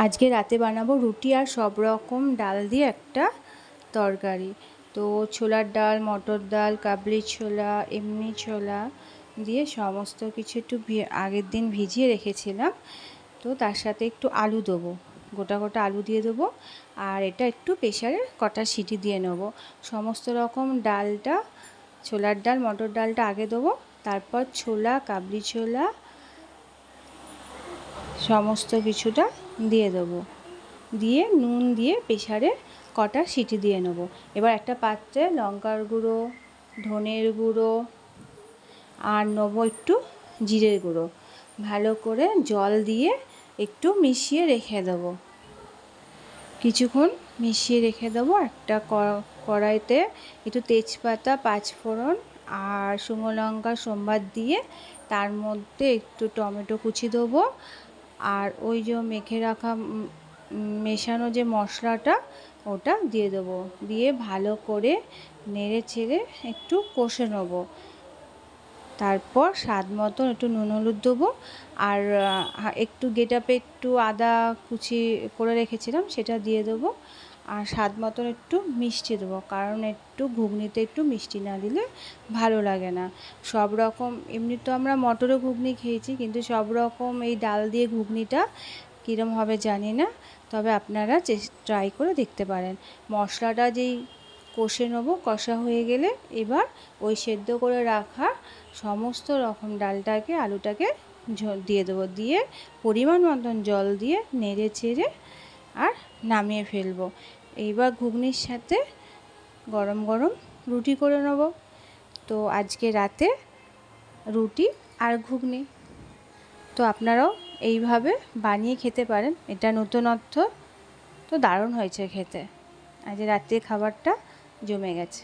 আজকে রাতে বানাবো রুটি আর সব রকম ডাল দিয়ে একটা তরকারি। তো ছোলার ডাল, মটর ডাল, কাবলি ছোলা, এমনি ছোলা দিয়ে সমস্ত কিছু একটু আগের দিন ভিজিয়ে রেখেছিলাম। তো তার সাথে একটু আলু দেবো, গোটা গোটা আলু দিয়ে দেবো। আর এটা একটু প্রেসারে কটা সিটি দিয়ে নেব। সমস্ত রকম ডালটা, ছোলার ডাল, মটর ডালটা আগে দেবো, তারপর ছোলা, কাবলি ছোলা সমস্ত কিছুটা দিয়ে দেবো, দিয়ে নুন দিয়ে প্রেসারে কটা সিটি দিয়ে নেব। এবার একটা পাত্রে লঙ্কার গুঁড়ো, ধনের গুঁড়ো আর নেবো একটু জিরের গুঁড়ো, ভালো করে জল দিয়ে একটু মিশিয়ে রেখে দেবো। কিছুক্ষণ মিশিয়ে রেখে দেবো। একটা কড়াইতে একটু তেজপাতা, পাঁচফোড়ন আর শুকনো লঙ্কা সম্বাদ দিয়ে তার মধ্যে একটু টমেটো কুচি দেবো। আর ওই যে মেখে রাখা মেশানো যে মশলাটা ওটা দিয়ে দেবো, দিয়ে ভালো করে নেড়ে চেড়ে একটু কষে নেবো। তারপর স্বাদ মতন একটু নুন হলুদ দেবো। আর একটু গেটাপে একটু আদা কুচি করে রেখেছিলাম সেটা দিয়ে দেবো। আর স্বাদ মতন একটু মিষ্টি দেবো, কারণ একটু ঘুগনিতে একটু মিষ্টি না দিলে ভালো লাগে না। সব রকম এমনি তো আমরা মটরও ঘুগনি খেয়েছি, কিন্তু সব রকম এই ডাল দিয়ে ঘুগনিটা কীরম হবে জানি না, তবে আপনারা ট্রাই করে দেখতে পারেন। মশলাটা যেই কষে নেবো, কষা হয়ে গেলে এবার ওই সেদ্ধ করে রাখা সমস্ত রকম ডালটাকে, আলুটাকে দিয়ে দেবো, দিয়ে পরিমাণ মতন জল দিয়ে নেড়ে চেড়ে আর নামিয়ে ফেলবো। এইবার ঘুগনির সাথে গরম গরম রুটি করে নেব। তো আজকে রাতে রুটি আর ঘুগনি। তো আপনারাও এইভাবে বানিয়ে খেতে পারেন, এটা নতুনত্ব। তো দারুণ হয়েছে খেতে, আজ রাত্রির খাবারটা জমে গেছে।